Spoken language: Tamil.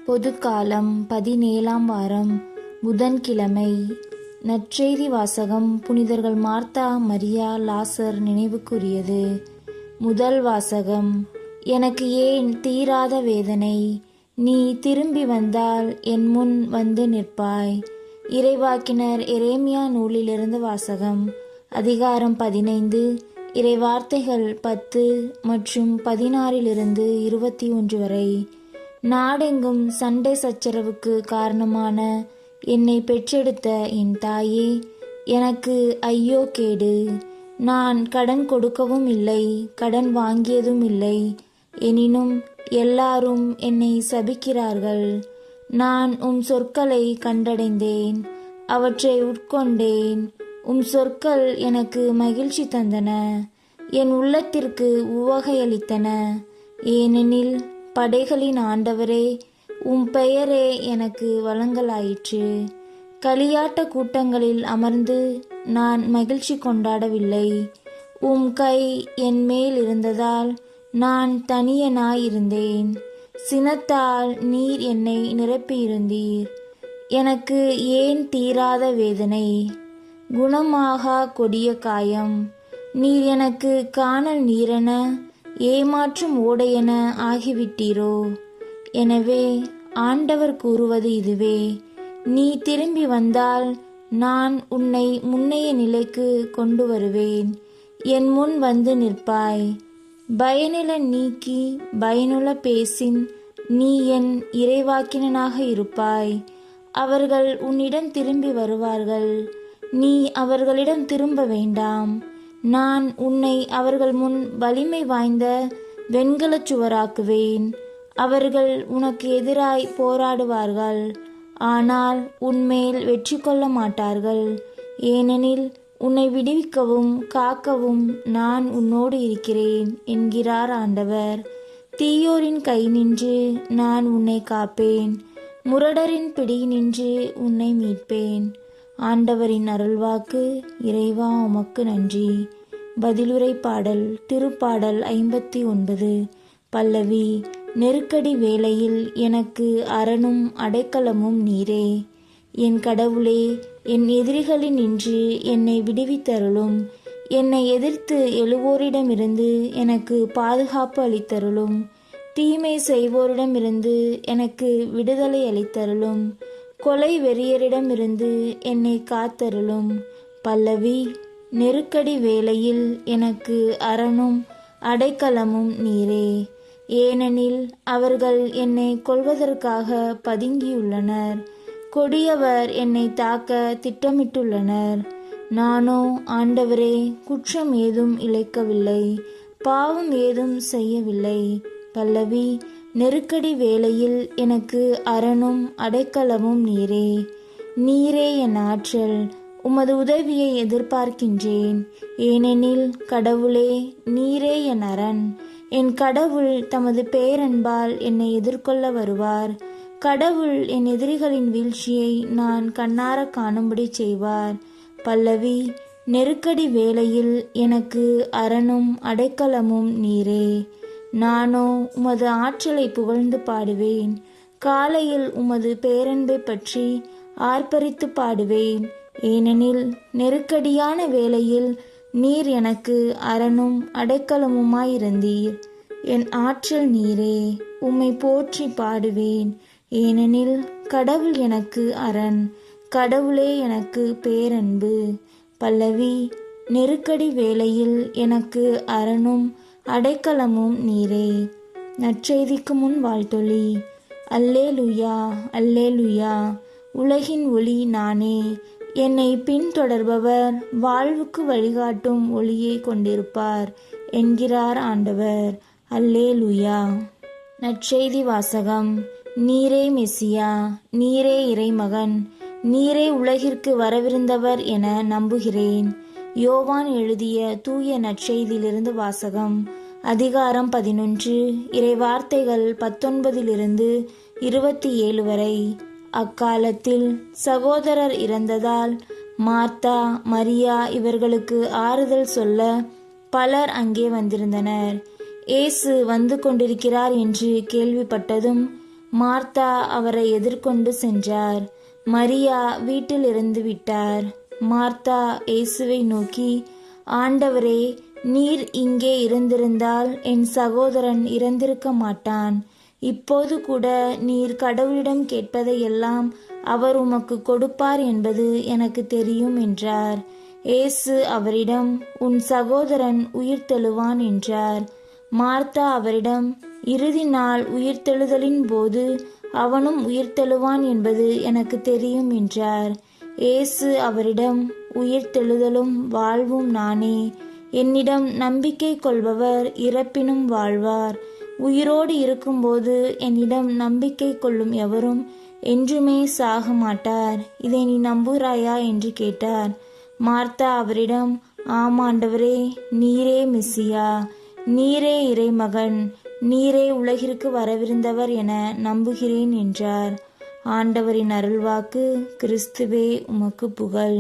பொதுக்காலம் 17ஆம் வாரம் புதன்கிழமை. நற்செய்தி வாசகம் புனிதர்கள் மார்த்தா, மரியா, லாசர் நினைவுக்குரியது. முதல் வாசகம். எனக்கு ஏன் தீராத வேதனை? நீ திரும்பி வந்தால் என் முன் வந்து நிற்பாய். இறைவாக்கினர் எரேமியா நூலிலிருந்து வாசகம். அதிகாரம் 15, இறைவார்த்தைகள் 10 மற்றும் 16 21 வரை. நாடெங்கும் சண்டை சச்சரவுக்கு காரணமான என்னை பெற்றெடுத்த என் தாயே, எனக்கு ஐயோ கேடு! நான் கடன் கொடுக்கவும் இல்லை, கடன் வாங்கியதும் இல்லை. எனினும் எல்லாரும் என்னை சபிக்கிறார்கள். நான் உம் சொற்களை கண்டடைந்தேன், அவற்றை உட்கொண்டேன். உம் சொற்கள் எனக்கு மகிழ்ச்சி தந்தன, என் உள்ளத்திற்கு உவகையளித்தன. ஏனெனில் படைகளின் ஆண்டவரே, உம் பெயரே எனக்கு வழங்கலாயிற்று. களியாட்ட கூட்டங்களில் அமர்ந்து நான் மகிழ்ச்சி கொண்டாடவில்லை. உம் கை என் மேல் இருந்ததால் நான் தனியனாயிருந்தேன். சினத்தால் நீர் என்னை நிரப்பியிருந்தீர். எனக்கு ஏன் தீராத வேதனை? குணமாகா கொடிய காயம். நீர் எனக்கு காணல் நீரென, ஏமாற்றும் ஓடையென ஆகிவிட்டீரோ? எனவே ஆண்டவர் கூறுவது இதுவே: நீ திரும்பி வந்தால் நான் உன்னை முன்னைய நிலைக்கு கொண்டு வருவேன். என் முன் வந்து நிற்பாய். பயனில நீக்கி பயனுள்ள பேசின் நீ என் இறைவாக்கினனாக இருப்பாய். அவர்கள் உன்னிடம் திரும்பி வருவார்கள், நீ அவர்களிடம் திரும்ப வேண்டாம். நான் உன்னை அவர்கள் முன் வலிமை வாய்ந்த வெண்கலச் சுவராக்குவேன். அவர்கள் உனக்கு எதிராய் போராடுவார்கள், ஆனால் உன்மேல் வெற்றி கொள்ள மாட்டார்கள். ஏனெனில் உன்னை விடுவிக்கவும் காக்கவும் நான் உன்னோடு இருக்கிறேன் என்கிறார் ஆண்டவர். தீயோரின் கை நின்று நான் உன்னை காப்பேன், முரடரின் பிடியினின்று உன்னை மீட்பேன். ஆண்டவரின் அருள்வாக்கு. இறைவா, உமக்கு நன்றி. பதிலுரை பாடல். திருப்பாடல் 59. பல்லவி. நெருக்கடி வேளையில் எனக்கு அரணும் அடைக்கலமும் நீரே. என் கடவுளே, என் எதிரிகளின் நின்று என்னை விடுவித்தருளும். என்னை எதிர்த்து எழுவோரிடமிருந்து எனக்கு பாதுகாப்பு அளித்தருளும். தீமை செய்வோரிடமிருந்து எனக்கு விடுதலை அளித்தருளும். கொலை வெறியரிடமிருந்து என்னை காத்தருளும். பல்லவி. நெருக்கடி வேளையில் எனக்கு அரணும் அடைக்கலமும் நீரே. ஏனெனில் அவர்கள் என்னை கொல்வதற்காக பதுங்கியுள்ளனர். கொடியவர் என்னை தாக்க திட்டமிட்டுள்ளனர். நானோ, ஆண்டவரே, குற்றம் ஏதும் இழைக்கவில்லை, பாவம் ஏதும் செய்யவில்லை. பல்லவி. நெருக்கடி வேளையில் எனக்கு அரணும் அடைக்கலமும் நீரே. நீரே என் ஆற்றல், உமது உதவியை எதிர்பார்க்கின்றேன். ஏனெனில் கடவுளே, நீரே என் அரண். என் கடவுள் தமது பேரன்பால் என்னை எதிர்கொள்ள வருவார். கடவுள் என் எதிரிகளின் வீழ்ச்சியை நான் கண்ணார காணும்படி செய்வார். பல்லவி. நெருக்கடி வேளையில் எனக்கு அரணும் அடைக்கலமும் நீரே. நானோ உமது ஆற்றலை புகழ்ந்து பாடுவேன். காலையில் உமது பேரன்பை பற்றி ஆர்ப்பரித்து பாடுவேன். ஏனெனில் நெருக்கடியான வேளையில் நீர் எனக்கு அரணும் அடைக்கலமுமாயிருந்தீர். என் ஆற்றல் நீரே. உம்மை போற்றி பாடுவேன். ஏனெனில் கடவுள் எனக்கு அரண், கடவுளே எனக்கு பேரன்பு. பல்லவி. நெருக்கடி வேளையில் எனக்கு அரணும் அடைக்கலமும் நீரே. நற்செய்திக்கு முன் வாழ்த்தொலி. அல்லேலுயா, அல்லேலுயா. உலகின் ஒளி நானே. என்னை பின்தொடர்பவர் வாழ்வுக்கு வழிகாட்டும் ஒளியை கொண்டிருப்பார் என்கிறார் ஆண்டவர். அல்லேலுயா. நற்செய்தி வாசகம். நீரே மெசியா, நீரே இறைமகன், நீரே உலகிற்கு வரவிருந்தவர் என நம்புகிறேன். யோவான் எழுதிய தூய நற்செய்தியிலிருந்து வாசகம். அதிகாரம் 11, இறைவார்த்தைகள் 19 27 வரை. அக்காலத்தில் சகோதரர் இறந்ததால் மார்த்தா, மரியா இவர்களுக்கு ஆறுதல் சொல்ல பலர் அங்கே வந்திருந்தனர். இயேசு வந்து கொண்டிருக்கிறார் என்று கேள்விப்பட்டதும் மார்த்தா அவரை எதிர்கொண்டு சென்றார். மரியா வீட்டில் இருந்து விட்டார். மார்த்தா இயேசுவை நோக்கி, ஆண்டவரே, நீர் இங்கே இருந்திருந்தால் என் சகோதரன் இறந்திருக்க மாட்டான். இப்போது கூட நீர் கடவுளிடம் கேட்பதையெல்லாம் அவர் உமக்கு கொடுப்பார் என்பது எனக்கு தெரியும் என்றார். இயேசு அவரிடம், உன் சகோதரன் உயிர்த்தெழுவான் என்றார். மார்த்தா அவரிடம், இறுதி நாள் உயிர்த்தெழுதலின் போது அவனும் உயிர்த்தெழுவான் என்பது எனக்கு தெரியும் என்றார். இயேசு அவரிடம், உயிர்த்தெழுதலும் வாழ்வும் நானே. என்னிடம் நம்பிக்கை கொள்பவர் இறப்பினும் வாழ்வார். உயிரோடு இருக்கும்போது என்னிடம் நம்பிக்கை கொள்ளும் எவரும் என்றுமே சாக மாட்டார். இதை நீ நம்புகிறாயா என்று கேட்டார். மார்த்தா அவரிடம், ஆமாண்டவரே, நீரே மெசியா, நீரே இறைமகன், நீரே உலகிற்கு வரவிருந்தவர் என நம்புகிறேன் என்றார். ஆண்டவரின் அருள்வாக்கு. கிறிஸ்துவே உமக்கு புகழ்.